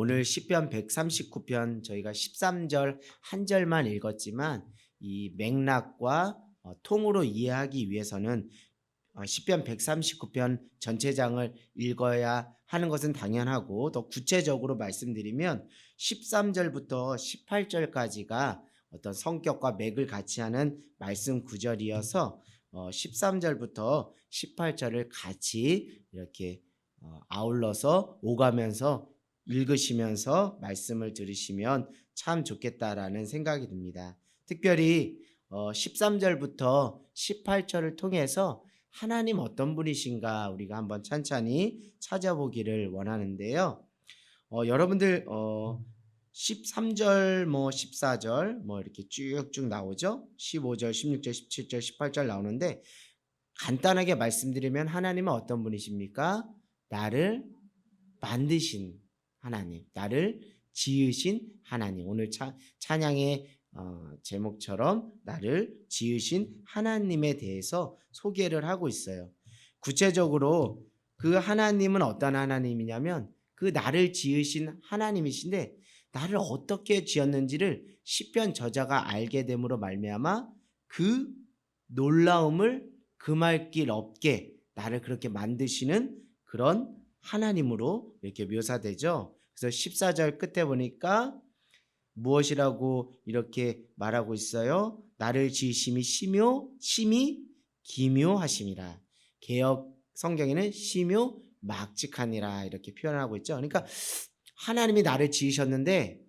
오늘 시편 139편 저희가 13절 한 절만 읽었지만 이 맥락과 통으로 이해하기 위해서는 시편 139편 전체 장을 읽어야 하는 것은 당연하고, 더 구체적으로 말씀드리면 13절부터 18절까지가 어떤 성격과 맥을 같이 하는 말씀 구절이어서 13절부터 18절을 같이 이렇게 아울러서 오가면서 읽으시면서 말씀을 들으시면 참 좋겠다라는 생각이 듭니다. 특별히 13절부터 18절을 통해서 하나님 어떤 분이신가 우리가 한번 찬찬히 찾아보기를 원하는데요. 여러분들 13절 14절 이렇게 쭉쭉 나오죠. 15절, 16절, 17절, 18절 나오는데, 간단하게 말씀드리면 하나님은 어떤 분이십니까? 나를 만드신 하나님, 나를 지으신 하나님. 오늘 찬양의 제목처럼 나를 지으신 하나님에 대해서 소개를 하고 있어요. 구체적으로 그 하나님은 어떤 하나님이냐면 그 나를 지으신 하나님이신데, 나를 어떻게 지었는지를 시편 저자가 알게 됨으로 말미암아 그 놀라움을 금할 길 없게 나를 그렇게 만드시는 그런 하나님으로 이렇게 묘사되죠. 그래서 14절 끝에 보니까 무엇이라고 이렇게 말하고 있어요? 나를 지으심이 심히 기묘하심이라. 개역 성경에는 심요 막직하니라 이렇게 표현하고 있죠. 그러니까 하나님이 나를 지으셨는데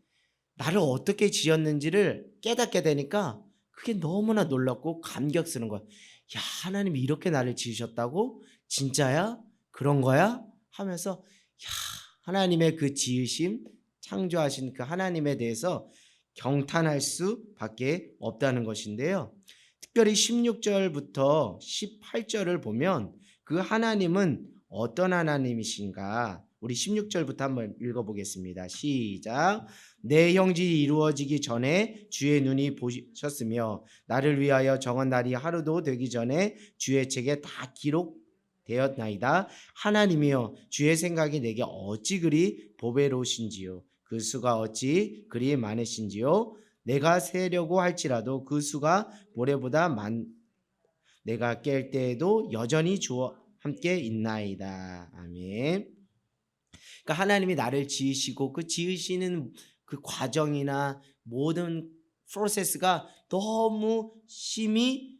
나를 어떻게 지었는지를 깨닫게 되니까 그게 너무나 놀랍고 감격스러운 거야. 야, 하나님이 이렇게 나를 지으셨다고? 진짜야? 그런 거야? 하면서 야, 하나님의 그 지으심, 창조하신 그 하나님에 대해서 경탄할 수밖에 없다는 것인데요. 특별히 16절부터 18절을 보면 그 하나님은 어떤 하나님이신가? 우리 16절부터 한번 읽어보겠습니다. 시작. 내 형질이 이루어지기 전에 주의 눈이 보셨으며 나를 위하여 정한 날이 하루도 되기 전에 주의 책에 다 기록되었나이다. 하나님이여, 주의 생각이 내게 어찌 그리 보배로우신지요, 그 수가 어찌 그리 많으신지요. 내가 세려고 할지라도 그 수가 모래보다 내가 깰 때에도 여전히 주와 함께 있나이다. 아멘. 그러니까 하나님이 나를 지으시고 그 지으시는 그 과정이나 모든 프로세스가 너무 심히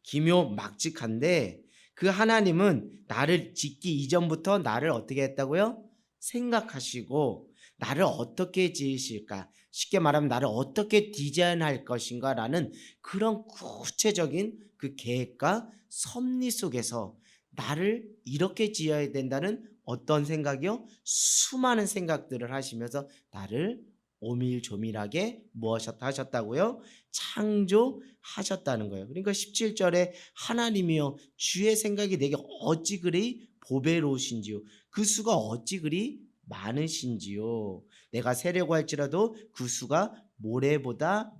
기묘막직한데, 그 하나님은 나를 짓기 이전부터 나를 어떻게 했다고요? 생각하시고 나를 어떻게 지으실까, 쉽게 말하면 나를 어떻게 디자인할 것인가 라는 그런 구체적인 그 계획과 섭리 속에서 나를 이렇게 지어야 된다는 어떤 생각이요? 수많은 생각들을 하시면서 나를 오밀조밀하게 하셨다고요? 창조하셨다는 거예요. 그러니까 17절에 하나님이여, 주의 생각이 내게 어찌 그리 보배로우신지요, 그 수가 어찌 그리 많으신지요. 내가 세려고 할지라도 그 수가 모래보다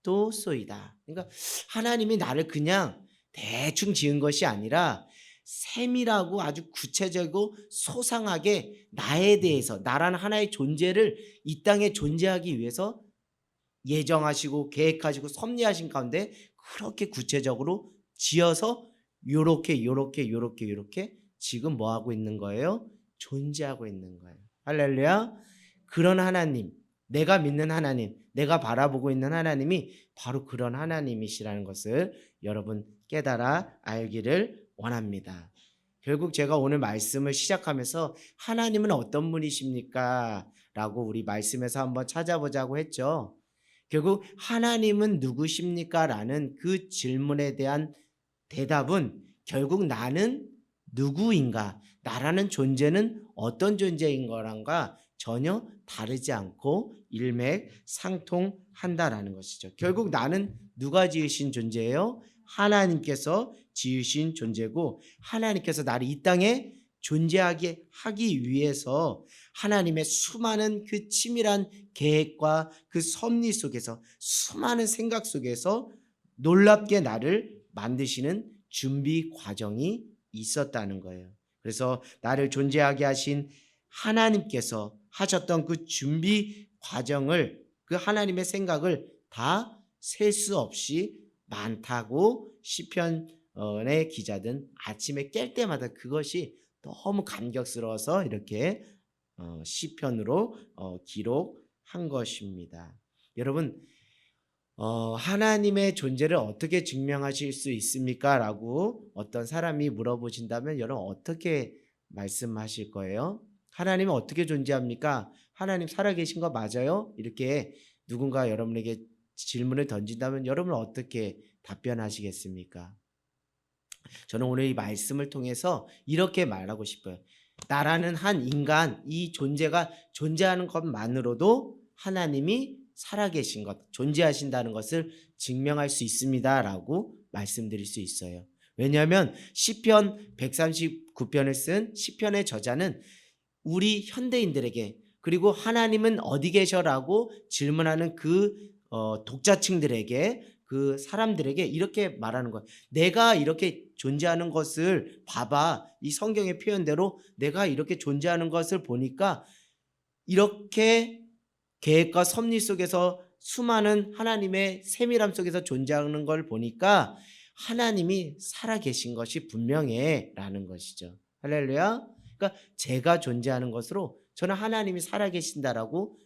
많도소이다. 그러니까 하나님이 나를 그냥 대충 지은 것이 아니라 세밀하고 아주 구체적이고 소상하게 나에 대해서, 나라는 하나의 존재를 이 땅에 존재하기 위해서 예정하시고 계획하시고 섭리하신 가운데 그렇게 구체적으로 지어서 요렇게 지금 뭐 하고 있는 거예요? 존재하고 있는 거예요. 할렐루야. 그런 하나님, 내가 믿는 하나님, 내가 바라보고 있는 하나님이 바로 그런 하나님이시라는 것을 여러분 깨달아 알기를 원합니다. 결국 제가 오늘 말씀을 시작하면서 하나님은 어떤 분이십니까? 라고 우리 말씀에서 한번 찾아보자고 했죠. 결국 하나님은 누구십니까? 라는 그 질문에 대한 대답은 결국 나는 누구인가, 나라는 존재는 어떤 존재인 거랑가 전혀 다르지 않고 일맥상통한다라는 것이죠. 결국 나는 누가 지으신 존재예요? 하나님께서 지으신 존재고, 하나님께서 나를 이 땅에 존재하게 하기 위해서 하나님의 수많은 그 치밀한 계획과 그 섭리 속에서, 수많은 생각 속에서 놀랍게 나를 만드시는 준비 과정이 있었다는 거예요. 그래서 나를 존재하게 하신 하나님께서 하셨던 그 준비 과정을, 그 하나님의 생각을 다 셀 수 없이 많다고 시편의 기자든 아침에 깰 때마다 그것이 너무 감격스러워서 이렇게 시편으로 기록한 것입니다. 여러분, 하나님의 존재를 어떻게 증명하실 수 있습니까? 라고 어떤 사람이 물어보신다면 여러분 어떻게 말씀하실 거예요? 하나님은 어떻게 존재합니까? 하나님 살아계신 거 맞아요? 이렇게 누군가 여러분에게 질문을 던진다면 여러분은 어떻게 답변하시겠습니까? 저는 오늘 이 말씀을 통해서 이렇게 말하고 싶어요. 나라는 한 인간, 이 존재가 존재하는 것만으로도 하나님이 살아계신 것, 존재하신다는 것을 증명할 수 있습니다라고 말씀드릴 수 있어요. 왜냐하면 시편 139편을 쓴 시편의 저자는 우리 현대인들에게, 그리고 하나님은 어디 계셔라고 질문하는 그 독자층들에게, 그 사람들에게 이렇게 말하는 거예요. 내가 이렇게 존재하는 것을 봐봐. 이 성경의 표현대로 내가 이렇게 존재하는 것을 보니까 이렇게 계획과 섭리 속에서 수많은 하나님의 세밀함 속에서 존재하는 걸 보니까 하나님이 살아계신 것이 분명해 라는 것이죠. 할렐루야. 그러니까 제가 존재하는 것으로 저는 하나님이 살아계신다라고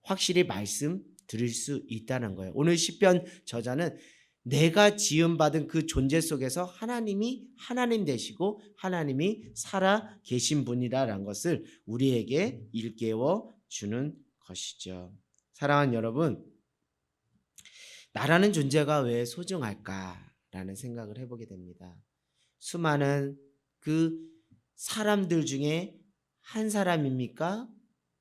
확실히 말씀드릴 수 있다는 거예요. 오늘 시편 저자는 내가 지음받은 그 존재 속에서 하나님이 하나님 되시고 하나님이 살아 계신 분이라는 것을 우리에게 일깨워 주는 것이죠. 사랑하는 여러분, 나라는 존재가 왜 소중할까라는 생각을 해보게 됩니다. 수많은 그 사람들 중에 한 사람입니까?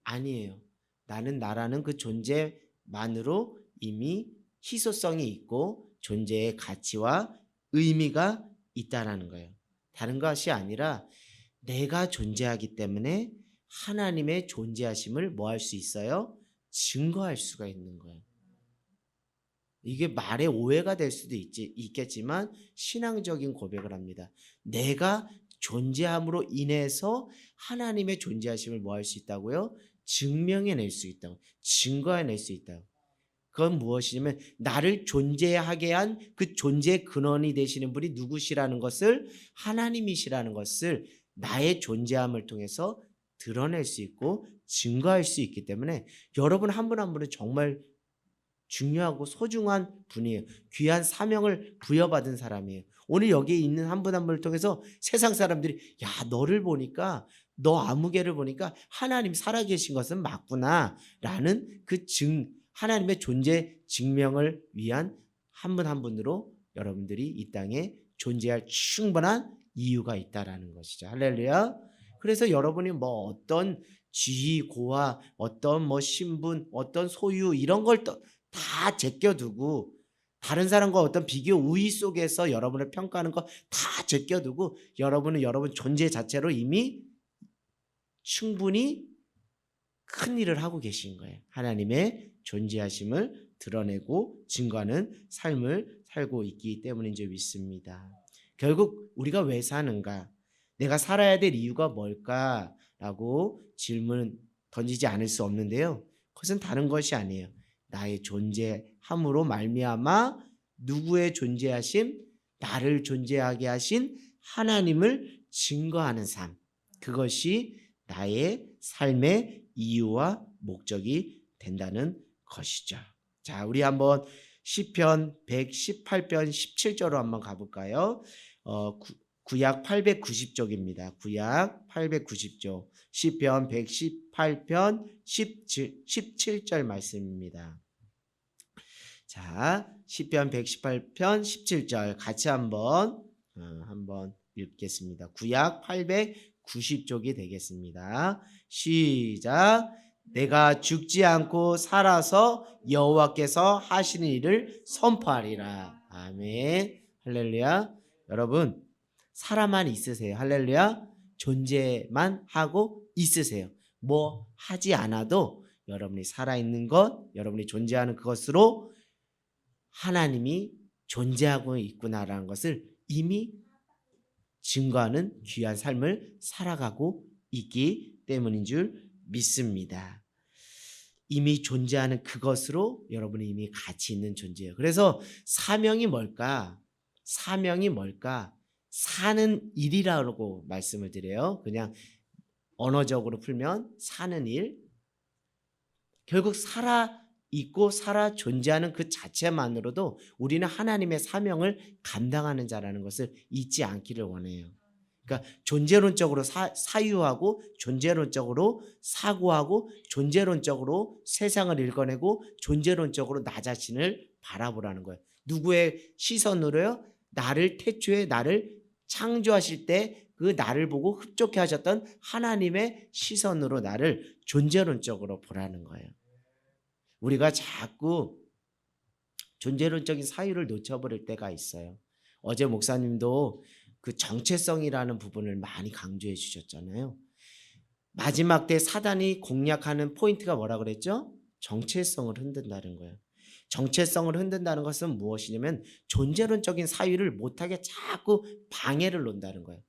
아니에요. 나라는 그 존재만으로 이미 희소성이 있고 존재의 가치와 의미가 있다라는 거예요. 다른 것이 아니라 내가 존재하기 때문에 하나님의 존재하심을 뭐 할 수 있어요? 증거할 수가 있는 거예요. 이게 말의 오해가 될 수도 있겠지만 신앙적인 고백을 합니다. 내가 존재함으로 인해서 하나님의 존재하심을 뭐 할 수 있다고요? 증명해낼 수 있다고, 증거해낼 수 있다고. 그건 무엇이냐면 나를 존재하게 한 그 존재의 근원이 되시는 분이 누구시라는 것을, 하나님이시라는 것을 나의 존재함을 통해서 드러낼 수 있고 증거할 수 있기 때문에 여러분 한 분 한 분은 정말 중요하고 소중한 분이에요. 귀한 사명을 부여받은 사람이에요. 오늘 여기에 있는 한 분 한 분을 통해서 세상 사람들이 야, 너를 보니까, 너 아무개를 보니까 하나님 살아계신 것은 맞구나 라는 그 하나님의 존재 증명을 위한 한 분 한 분으로 여러분들이 이 땅에 존재할 충분한 이유가 있다라는 것이죠. 할렐루야. 그래서 여러분이 뭐 어떤 지위, 고하, 어떤 뭐 신분, 어떤 소유 이런 걸 다 제껴두고 다른 사람과 어떤 비교 우위 속에서 여러분을 평가하는 거 다 제껴두고 여러분은 여러분 존재 자체로 이미 충분히 큰 일을 하고 계신 거예요. 하나님의 존재하심을 드러내고 증거하는 삶을 살고 있기 때문인 줄 믿습니다. 결국 우리가 왜 사는가? 내가 살아야 될 이유가 뭘까라고 질문 던지지 않을 수 없는데요. 그것은 다른 것이 아니에요. 나의 존재함으로 말미암아 누구의 존재하심? 나를 존재하게 하신 하나님을 증거하는 삶. 그것이 나의 삶의 이유와 목적이 된다는 것이죠. 자, 우리 한번 시편 118편 17절로 한번 가볼까요? 구약 890쪽입니다. 구약 890쪽 시편 118편 17절 말씀입니다. 자, 시편 118편 17절 같이 한번 읽겠습니다. 구약 890쪽이 되겠습니다. 시작. 내가 죽지 않고 살아서 여호와께서 하시는 일을 선포하리라. 아멘. 할렐루야. 여러분 살아만 있으세요. 할렐루야. 존재만 하고 있으세요. 뭐 하지 않아도 여러분이 살아있는 것, 여러분이 존재하는 그것으로 하나님이 존재하고 있구나라는 것을 이미 증거하는 귀한 삶을 살아가고 있기 때문인 줄 믿습니다. 이미 존재하는 그것으로 여러분이 이미 가치 있는 존재예요. 그래서 사명이 뭘까? 사명이 뭘까? 사는 일이라고 말씀을 드려요. 그냥 언어적으로 풀면 사는 일. 결국 살아 있고 살아 존재하는 그 자체만으로도 우리는 하나님의 사명을 감당하는 자라는 것을 잊지 않기를 원해요. 그러니까 존재론적으로 사유하고 존재론적으로 사고하고 존재론적으로 세상을 읽어내고 존재론적으로 나 자신을 바라보라는 거예요. 누구의 시선으로요? 나를 태초에 나를 창조하실 때 그 나를 보고 흡족해 하셨던 하나님의 시선으로 나를 존재론적으로 보라는 거예요. 우리가 자꾸 존재론적인 사유를 놓쳐버릴 때가 있어요. 어제 목사님도 그 정체성이라는 부분을 많이 강조해 주셨잖아요. 마지막 때 사단이 공략하는 포인트가 뭐라 그랬죠? 정체성을 흔든다는 거예요. 정체성을 흔든다는 것은 무엇이냐면 존재론적인 사유를 못하게 자꾸 방해를 놓는다는 거예요.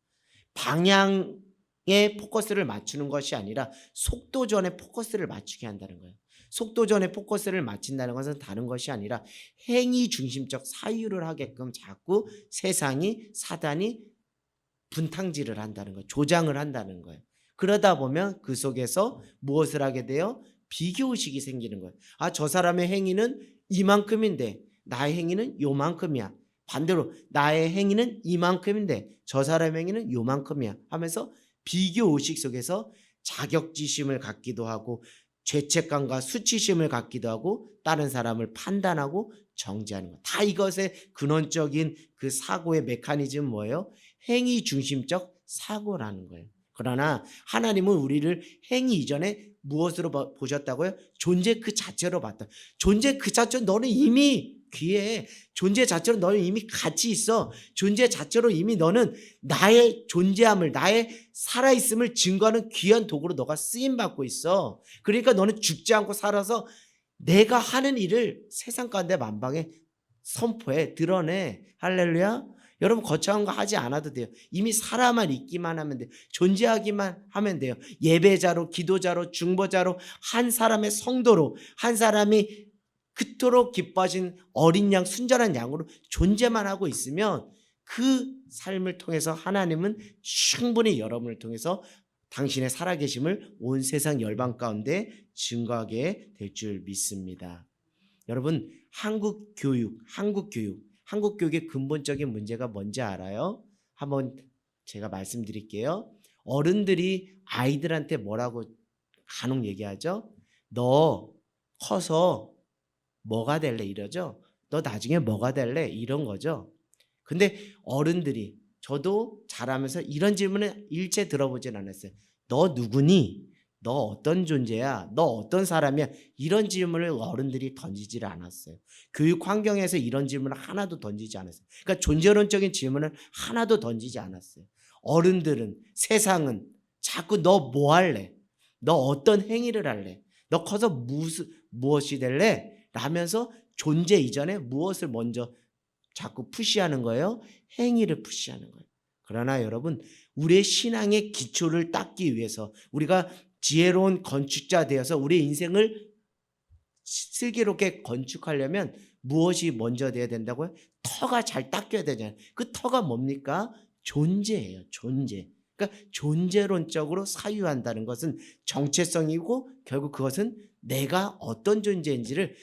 방향에 포커스를 맞추는 것이 아니라 속도전에 포커스를 맞추게 한다는 거예요. 속도전에 포커스를 맞춘다는 것은 다른 것이 아니라 행위 중심적 사유를 하게끔 자꾸 세상이 사단이 분탕질을 한다는 거예요. 조장을 한다는 거예요. 그러다 보면 그 속에서 무엇을 하게 돼요? 비교의식이 생기는 거예요. 아, 저 사람의 행위는 이만큼인데 나의 행위는 요만큼이야. 반대로 나의 행위는 이만큼인데 저 사람의 행위는 요만큼이야 하면서 비교의식 속에서 자격지심을 갖기도 하고 죄책감과 수치심을 갖기도 하고 다른 사람을 판단하고 정죄하는 것. 다 이것의 근원적인 그 사고의 메커니즘은 뭐예요? 행위 중심적 사고라는 거예요. 그러나 하나님은 우리를 행위 이전에 무엇으로 보셨다고요? 존재 그 자체로 봤다. 존재 그 자체로 너는 이미 귀해. 존재 자체로 너는 이미 가치 있어. 존재 자체로 이미 너는 나의 존재함을, 나의 살아있음을 증거하는 귀한 도구로 너가 쓰임받고 있어. 그러니까 너는 죽지 않고 살아서 내가 하는 일을 세상 가운데 만방에 선포해, 드러내. 할렐루야. 여러분 거창한 거 하지 않아도 돼요. 이미 살아만 있기만 하면 돼요. 존재하기만 하면 돼요. 예배자로, 기도자로, 중보자로, 한 사람의 성도로, 한 사람이 그토록 기뻐하신 어린 양, 순전한 양으로 존재만 하고 있으면 그 삶을 통해서 하나님은 충분히 여러분을 통해서 당신의 살아계심을 온 세상 열방 가운데 증거하게 될 줄 믿습니다. 여러분, 한국 교육의 근본적인 문제가 뭔지 알아요? 한번 제가 말씀드릴게요. 어른들이 아이들한테 뭐라고 간혹 얘기하죠? 너 커서 뭐가 될래? 이러죠. 너 나중에 뭐가 될래? 이런 거죠. 근데 어른들이 저도 자라면서 이런 질문을 일체 들어보진 않았어요. 너 누구니? 너 어떤 존재야? 너 어떤 사람이야? 이런 질문을 어른들이 던지질 않았어요. 교육 환경에서 이런 질문을 하나도 던지지 않았어요. 그러니까 존재론적인 질문을 하나도 던지지 않았어요. 어른들은, 세상은 자꾸 너 뭐 할래? 너 어떤 행위를 할래? 너 커서 무엇이 될래? 라면서 존재 이전에 무엇을 먼저 자꾸 푸시하는 거예요? 행위를 푸시하는 거예요. 그러나 여러분, 우리의 신앙의 기초를 닦기 위해서 우리가 지혜로운 건축자 되어서 우리의 인생을 슬기롭게 건축하려면 무엇이 먼저 돼야 된다고요? 터가 잘 닦여야 되잖아요. 그 터가 뭡니까? 존재예요. 존재. 그러니까 존재론적으로 사유한다는 것은 정체성이고 결국 그것은 내가 어떤 존재인지를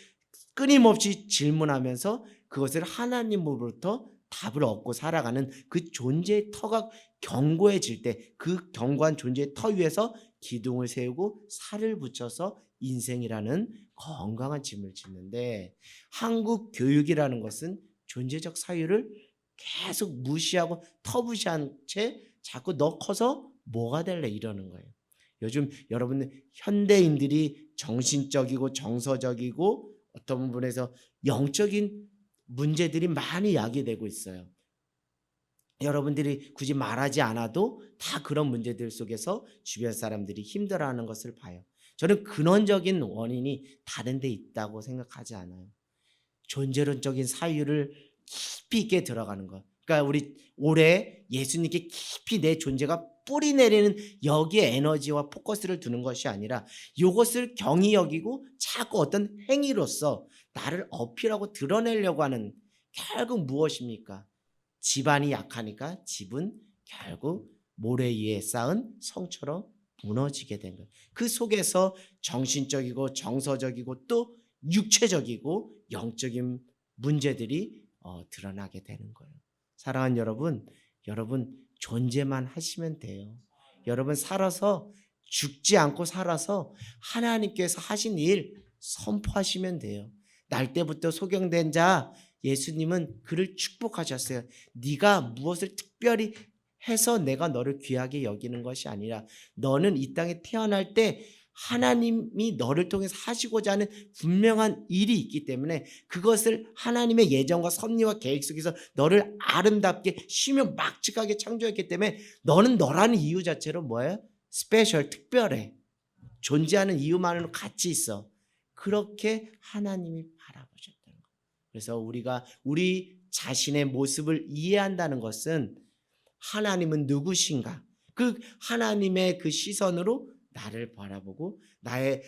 끊임없이 질문하면서 그것을 하나님으로부터 답을 얻고 살아가는 그 존재의 터가 견고해질 때 그 견고한 존재의 터 위에서 기둥을 세우고 살을 붙여서 인생이라는 건강한 짐을 짓는데 한국 교육이라는 것은 존재적 사유를 계속 무시하고 터부시한 채 자꾸 너 커서 뭐가 될래 이러는 거예요. 요즘 여러분 현대인들이 정신적이고 정서적이고 어떤 부분에서 영적인 문제들이 많이 야기되고 있어요. 여러분들이 굳이 말하지 않아도 다 그런 문제들 속에서 주변 사람들이 힘들어하는 것을 봐요. 저는 근원적인 원인이 다른 데 있다고 생각하지 않아요. 존재론적인 사유를 깊이 있게 들어가는 것. 그러니까 우리 올해 예수님께 깊이 내 존재가 뿌리 내리는 여기에 에너지와 포커스를 두는 것이 아니라 이것을 경히 여기고 자꾸 어떤 행위로서 나를 어필하고 드러내려고 하는, 결국 무엇입니까? 집안이 약하니까 집은 결국 모래 위에 쌓은 성처럼 무너지게 된 거예요. 그 속에서 정신적이고 정서적이고 또 육체적이고 영적인 문제들이 드러나게 되는 거예요. 사랑하는 여러분, 여러분 존재만 하시면 돼요. 여러분 살아서, 죽지 않고 살아서 하나님께서 하신 일 선포하시면 돼요. 날 때부터 소경된 자 예수님은 그를 축복하셨어요. 네가 무엇을 특별히 해서 내가 너를 귀하게 여기는 것이 아니라 너는 이 땅에 태어날 때 하나님이 너를 통해서 하시고자 하는 분명한 일이 있기 때문에 그것을 하나님의 예정과 섭리와 계획 속에서 너를 아름답게 쉬며 막직하게 창조했기 때문에 너는 너라는 이유 자체로 뭐예요? 스페셜, 특별해. 존재하는 이유만으로 가치 있어. 그렇게 하나님이 바라보셨다는 거예요. 그래서 우리가 우리 자신의 모습을 이해한다는 것은 하나님은 누구신가? 그 하나님의 그 시선으로 나를 바라보고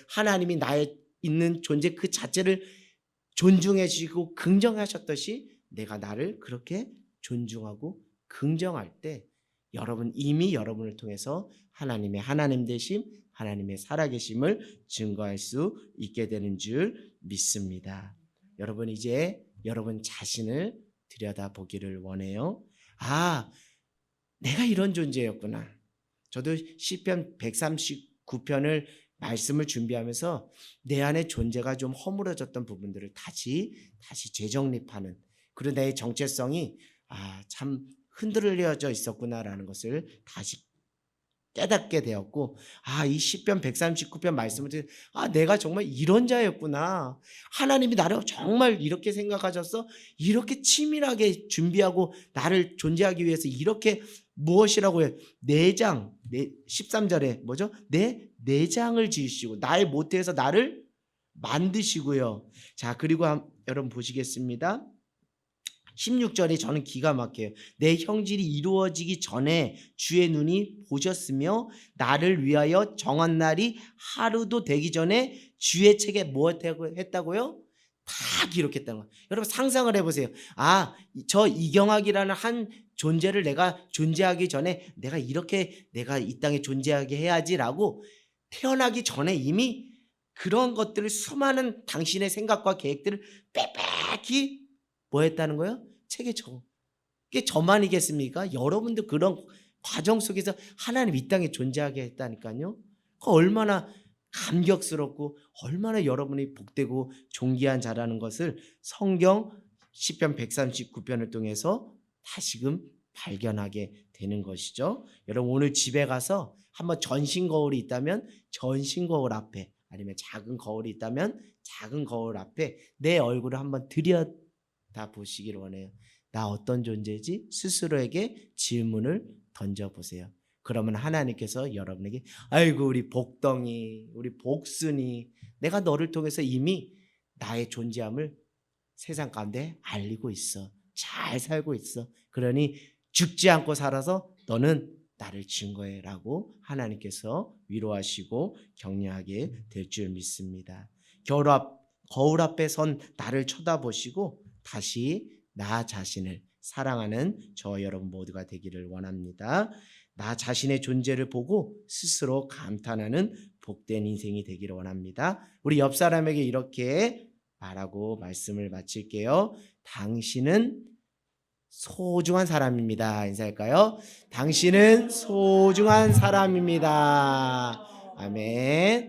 하나님이 나의 있는 존재 그 자체를 존중해 주시고 긍정하셨듯이 내가 나를 그렇게 존중하고 긍정할 때 이미 여러분을 통해서 하나님의 하나님 되심, 하나님의 살아계심을 증거할 수 있게 되는 줄 믿습니다. 여러분 이제 여러분 자신을 들여다보기를 원해요. 내가 이런 존재였구나. 저도 시편 139편을 말씀을 준비하면서 내 안에 존재가 좀 허물어졌던 부분들을 다시 재정립하는, 그리고 내 정체성이 참 흔들려져 있었구나라는 것을 다시 깨닫게 되었고, 이 시편 139편 말씀을 듣고 내가 정말 이런 자였구나. 하나님이 나를 정말 이렇게 생각하셔서 이렇게 치밀하게 준비하고 나를 존재하기 위해서 이렇게 무엇이라고 해요? 13절에 뭐죠? 내 내장을 지으시고 나의 모태에서 나를 만드시고요. 자, 그리고 여러분 보시겠습니다. 16절에 저는 기가 막혀요. 내 형질이 이루어지기 전에 주의 눈이 보셨으며 나를 위하여 정한 날이 하루도 되기 전에 주의 책에 뭐 했다고요? 다 기록했다는 거예요. 여러분 상상을 해보세요. 저 이경학이라는 한 존재를 내가 존재하기 전에 내가 이 땅에 존재하게 해야지라고 태어나기 전에 이미 그런 것들을, 수많은 당신의 생각과 계획들을 빽빽히 뭐 했다는 거예요? 책에 적어. 그게 저만이겠습니까? 여러분도 그런 과정 속에서 하나님 이 땅에 존재하게 했다니까요. 얼마나 감격스럽고 얼마나 여러분이 복되고 존귀한 자라는 것을 성경 시편 139편을 통해서 다시금 발견하게 되는 것이죠. 여러분 오늘 집에 가서 한번 전신 거울이 있다면 전신 거울 앞에, 아니면 작은 거울이 있다면 작은 거울 앞에 내 얼굴을 한번 들여다 보시기를 원해요. 나 어떤 존재지? 스스로에게 질문을 던져보세요. 그러면 하나님께서 여러분에게 아이고 우리 복덩이, 우리 복순이, 내가 너를 통해서 이미 나의 존재함을 세상 가운데 알리고 있어. 잘 살고 있어. 그러니 죽지 않고 살아서 너는 나를 증거해 라고 하나님께서 위로하시고 격려하게 될 줄 믿습니다. 거울 앞에 선 나를 쳐다보시고 다시 나 자신을 사랑하는 저 여러분 모두가 되기를 원합니다. 나 자신의 존재를 보고 스스로 감탄하는 복된 인생이 되기를 원합니다. 우리 옆 사람에게 이렇게 말하고 말씀을 마칠게요. 당신은 소중한 사람입니다. 인사할까요? 당신은 소중한 사람입니다. 아멘.